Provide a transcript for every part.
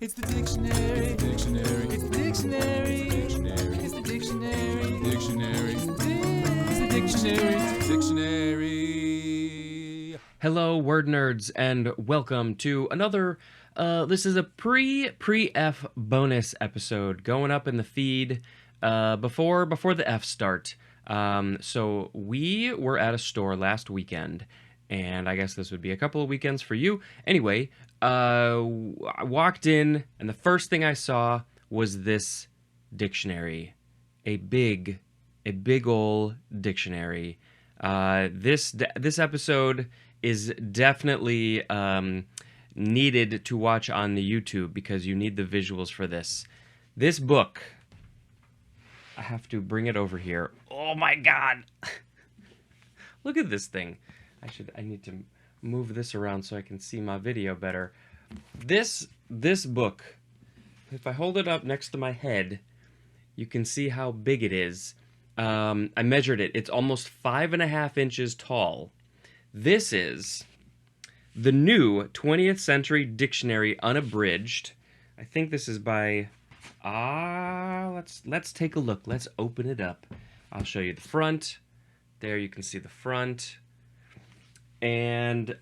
It's the dictionary. Dictionary. It's the dictionary. Dictionary. It's the dictionary. Dictionary. It's the dictionary. It's the dictionary. Hello, word nerds, and welcome to another. This is a pre-F bonus episode going up in the feed before the F start. So we were at a store last weekend, and I guess this would be a couple of weekends for you. Anyway, I walked in, and the first thing I saw was this dictionary, a big ol' dictionary. This episode is definitely needed to watch on the YouTube because you need the visuals for this. This book, I have to bring it over here. Oh my god! Look at this thing. I need to move this around so I can see my video better. This book, if I hold it up next to my head, you can see how big it is. I measured it. It's almost 5.5 inches tall. This is the new 20th Century Dictionary Unabridged. I think this is by... let's take a look. Let's open it up. I'll show you the front. There you can see the front. And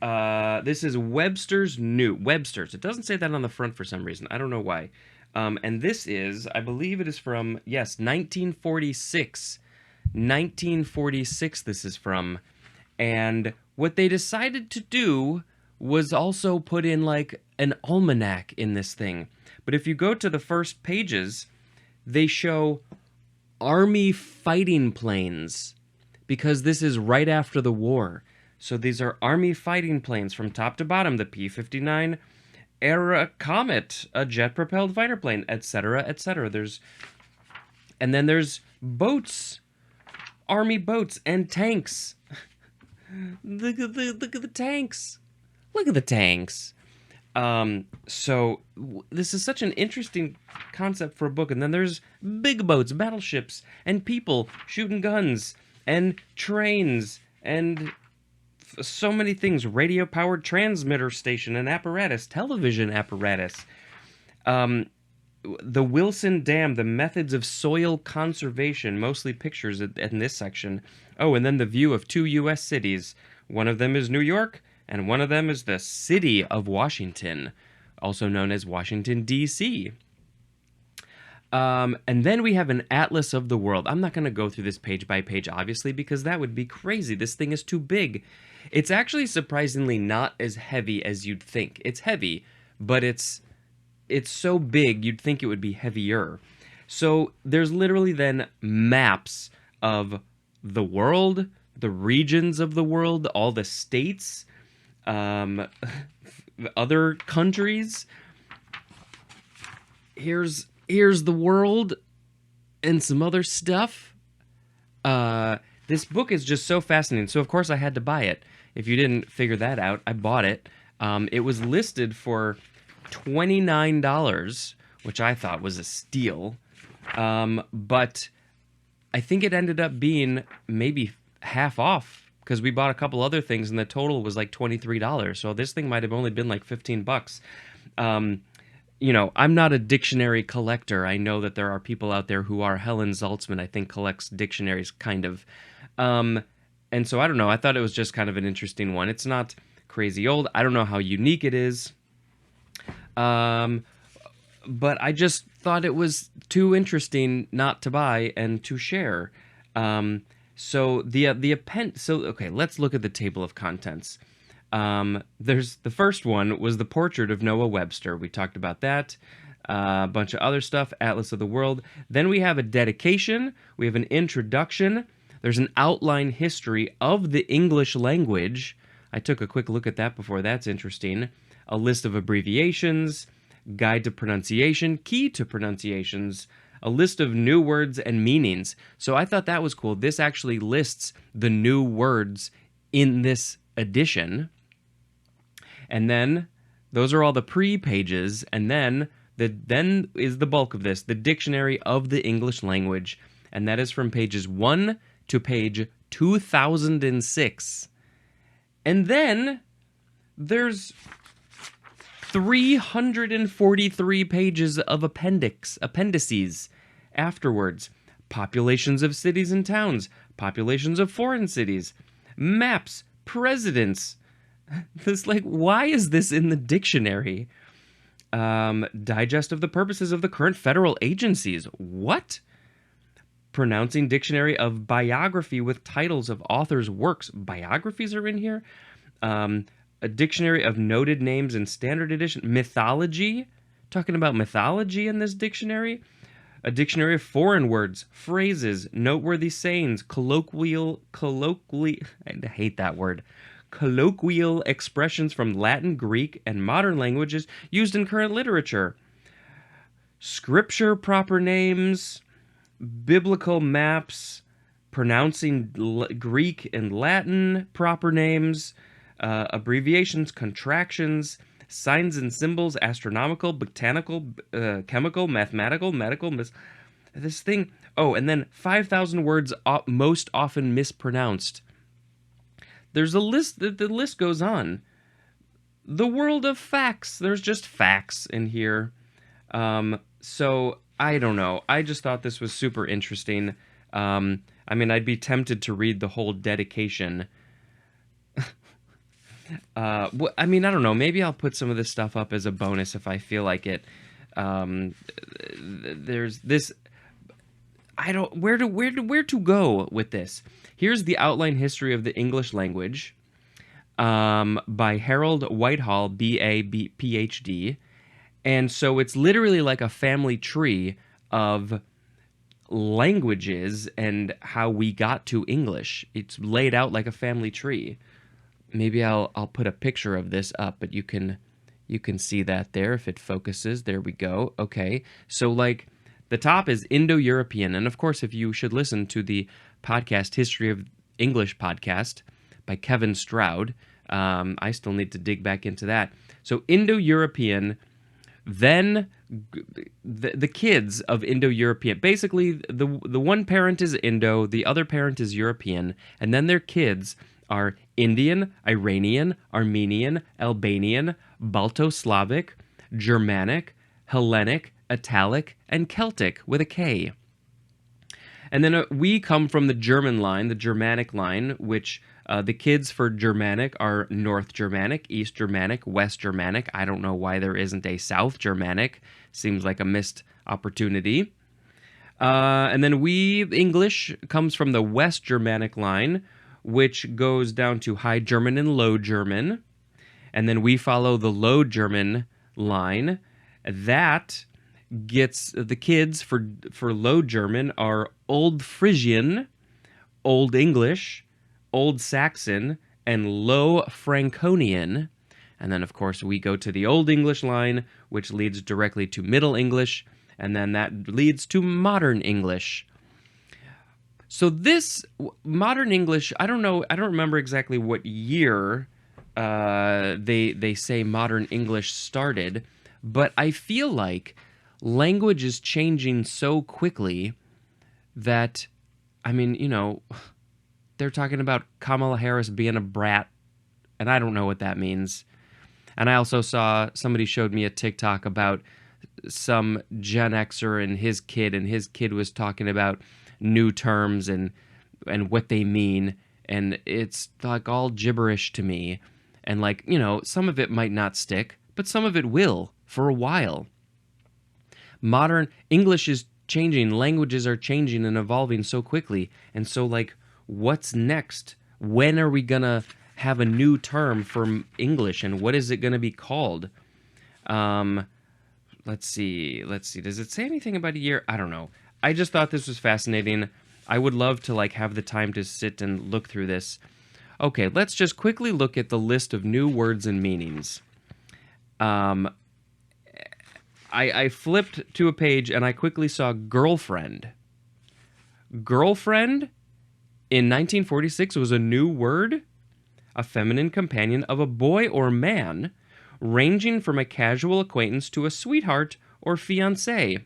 this is Webster's New. Webster's. It doesn't say that on the front for some reason. I don't know why. And this is, I believe it is from, yes, 1946. 1946 this is from. And what they decided to do was also put in like an almanac in this thing. But if you go to the first pages, they show Army fighting planes because this is right after the war. So these are Army fighting planes from top to bottom, the P-59 era Comet, a jet-propelled fighter plane, etc., etc. And then there's boats, Army boats and tanks. Look at the tanks. Look at the tanks. So this is such an interesting concept for a book. And then there's big boats, battleships, and people shooting guns, and trains, and so many things. Radio-powered transmitter station and apparatus, television apparatus. The Wilson Dam, the methods of soil conservation, mostly pictures in this section. Oh, and then the view of 2 U.S. cities. One of them is New York, and one of them is the city of Washington, also known as Washington, D.C. And then we have an atlas of the world. I'm not going to go through this page by page, obviously, because that would be crazy. This thing is too big. It's actually surprisingly not as heavy as you'd think. It's heavy, but it's so big you'd think it would be heavier. So there's literally then maps of the world, the regions of the world, all the states, other countries. Here's the world and some other stuff. This book is just so fascinating. So of course I had to buy it. If you didn't figure that out, I bought it. It was listed for $29, which I thought was a steal. But I think it ended up being maybe half off because we bought a couple other things and the total was like $23. So this thing might have only been like $15. You know, I'm not a dictionary collector. I know that there are people out there who are. Helen Zaltzman, I think, collects dictionaries, kind of. And so, I don't know. I thought it was just kind of an interesting one. It's not crazy old. I don't know how unique it is. But I just thought it was too interesting not to buy and to share. So, okay, let's look at the table of contents. There's the first one was the portrait of Noah Webster. We talked about that. A bunch of other stuff, Atlas of the World. Then we have a dedication. We have an introduction. There's an outline history of the English language. I took a quick look at that before. That's interesting. A list of abbreviations, guide to pronunciation, key to pronunciations, a list of new words and meanings. So I thought that was cool. This actually lists the new words in this edition. And then those are all the pre-pages, and then is the bulk of this, the Dictionary of the English Language, and that is from pages 1 to page 2006. And then there's 343 pages of appendices afterwards. Populations of cities and towns, populations of foreign cities, maps, presidents. This, like, why is this in the dictionary? Digest of the purposes of the current federal agencies. What? Pronouncing dictionary of biography with titles of authors' works. Biographies are in here. A dictionary of noted names in standard edition. Mythology. Talking about mythology in this dictionary. A dictionary of foreign words, phrases, noteworthy sayings, colloquial, I hate that word. Colloquial expressions from Latin, Greek, and modern languages used in current literature. Scripture proper names, biblical maps, pronouncing Greek and Latin proper names, abbreviations, contractions, signs and symbols, astronomical, botanical, chemical, mathematical, medical, this thing. Oh, and then 5,000 words most often mispronounced. There's a list, the list goes on. The world of facts. There's just facts in here. So, I don't know. I just thought this was super interesting. I mean, I'd be tempted to read the whole dedication. I mean, I don't know. Maybe I'll put some of this stuff up as a bonus if I feel like it. There's this. I don't where to go with this. Here's the outline history of the English language, by Harold Whitehall, B.A. Ph.D. And so it's literally like a family tree of languages and how we got to English. It's laid out like a family tree. Maybe I'll put a picture of this up, but you can see that there if it focuses. There we go. Okay. So like the top is Indo-European. And of course, if you should listen to the podcast History of English podcast by Kevin Stroud, I still need to dig back into that. So Indo-European, then the kids of Indo-European. Basically, the one parent is Indo, the other parent is European, and then their kids are Indian, Iranian, Armenian, Albanian, Balto-Slavic, Germanic, Hellenic, Italic, and Celtic with a K. And then we come from the German line, the Germanic line, which the kids for Germanic are North Germanic, East Germanic, West Germanic. I don't know why there isn't a South Germanic. Seems like a missed opportunity. And then English, comes from the West Germanic line, which goes down to High German and Low German. And then we follow the Low German line. That gets the kids for Low German are Old Frisian, Old English, Old Saxon, and Low Franconian. And then, of course, we go to the Old English line, which leads directly to Middle English, and then that leads to Modern English. So this Modern English, I don't remember exactly what year they say Modern English started, but I feel like language is changing so quickly that, I mean, you know, they're talking about Kamala Harris being a brat, and I don't know what that means. And I also saw somebody showed me a TikTok about some Gen Xer and his kid was talking about new terms and what they mean, and it's like all gibberish to me. And like, you know, some of it might not stick, but some of it will for a while. Modern English is changing, languages are changing and evolving so quickly, and so like, what's next? When are we gonna have a new term for English, and what is it gonna be called? Let's see. Does it say anything about a year? I don't know. I just thought this was fascinating. I would love to like have the time to sit and look through this. Okay, let's just quickly look at the list of new words and meanings. I flipped to a page and I quickly saw girlfriend. Girlfriend in 1946 was a new word, a feminine companion of a boy or man, ranging from a casual acquaintance to a sweetheart or fiancé.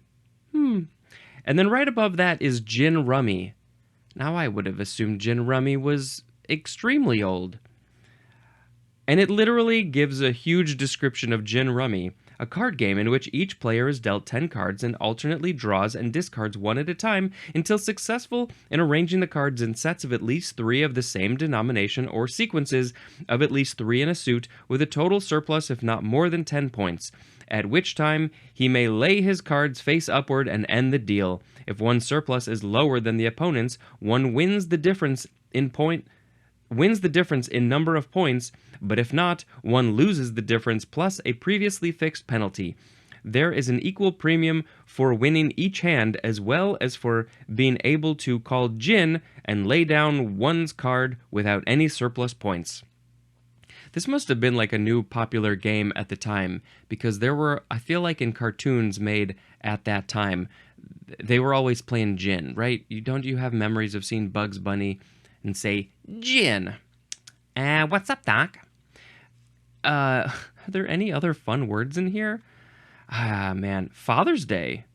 And then right above that is gin rummy. Now I would have assumed gin rummy was extremely old. And it literally gives a huge description of Gin Rummy, a card game in which each player is dealt 10 cards and alternately draws and discards one at a time until successful in arranging the cards in sets of at least 3 of the same denomination or sequences of at least 3 in a suit with a total surplus if not more than 10 points, at which time he may lay his cards face upward and end the deal. If one's surplus is lower than the opponent's, one wins the difference in number of points, but if not, one loses the difference plus a previously fixed penalty. There is an equal premium for winning each hand as well as for being able to call gin and lay down one's card without any surplus points. This must have been like a new popular game at the time, because there were, I feel like in cartoons made at that time, they were always playing gin, right? Don't you have memories of seeing Bugs Bunny and say, gin? What's up, Doc? Are there any other fun words in here? Ah, man. Father's Day.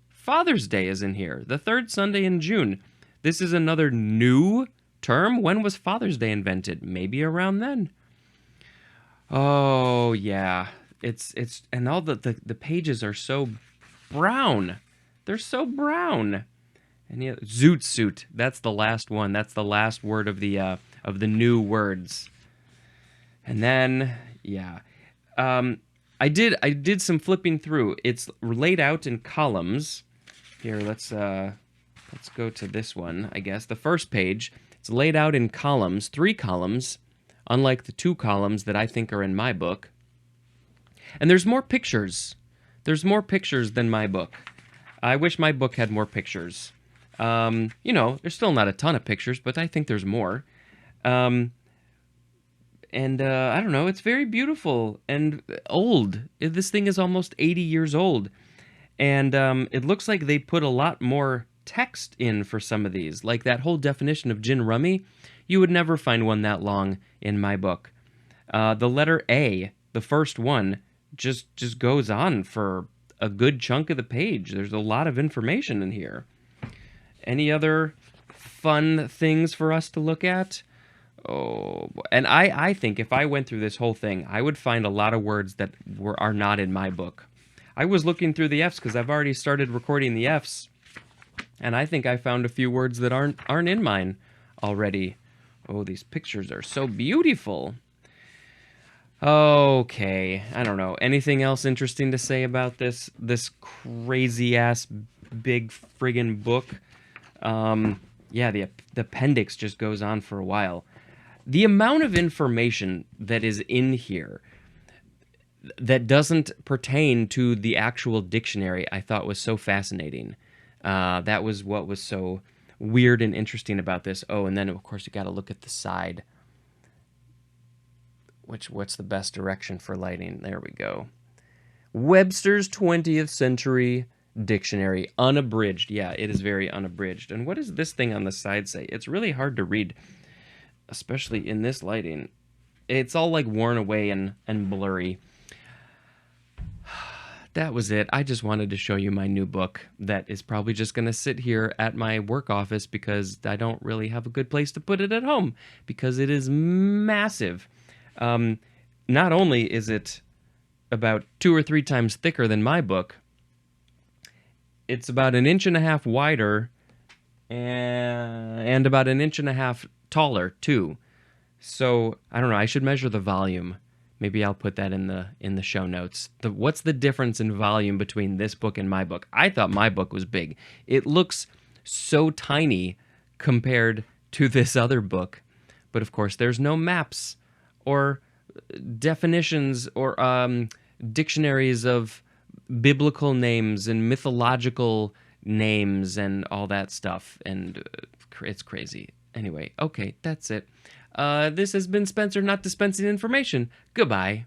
Father's Day is in here. The third Sunday in June. This is another new term. When was Father's Day invented? Maybe around then. Oh, yeah. It's and all the pages are so brown. They're so brown. And yeah, zoot suit. That's the last one. That's the last word of the new words. And then, yeah. I did some flipping through. It's laid out in columns. Here, let's go to this one, I guess. The first page, it's laid out in columns, 3 columns, unlike the 2 columns that I think are in my book. And there's more pictures. There's more pictures than my book. I wish my book had more pictures. There's still not a ton of pictures, but I think there's more. I don't know, it's very beautiful and old. This thing is almost 80 years old. And it looks like they put a lot more text in for some of these. Like that whole definition of gin rummy, you would never find one that long in my book. The letter A, the first one, just goes on for a good chunk of the page. There's a lot of information in here. Any other fun things for us to look at? Oh, and I think if I went through this whole thing, I would find a lot of words that are not in my book. I was looking through the Fs because I've already started recording the Fs, and I think I found a few words that aren't in mine already. Oh, these pictures are so beautiful. Okay, I don't know. Anything else interesting to say about this crazy ass big friggin' book? Yeah, the appendix just goes on for a while. The amount of information that is in here that doesn't pertain to the actual dictionary, I thought was so fascinating. That was what was so weird and interesting about this. Oh, and then of course you got to look at the side. What's the best direction for lighting? There we go. Webster's 20th Century Dictionary, unabridged. Yeah, it is very unabridged. And what does this thing on the side say? It's really hard to read, especially in this lighting. It's all like worn away and blurry. That was it. I just wanted to show you my new book that is probably just going to sit here at my work office because I don't really have a good place to put it at home because it is massive. Not only is it about 2 or 3 times thicker than my book, it's about 1.5 inches wider and about 1.5 inches taller too. So I don't know. I should measure the volume. Maybe I'll put that in the show notes. What's the difference in volume between this book and my book? I thought my book was big. It looks so tiny compared to this other book, but of course there's no maps or definitions or dictionaries of biblical names and mythological names and all that stuff, and it's crazy. Anyway, okay, that's it. This has been Spencer, not dispensing information. Goodbye.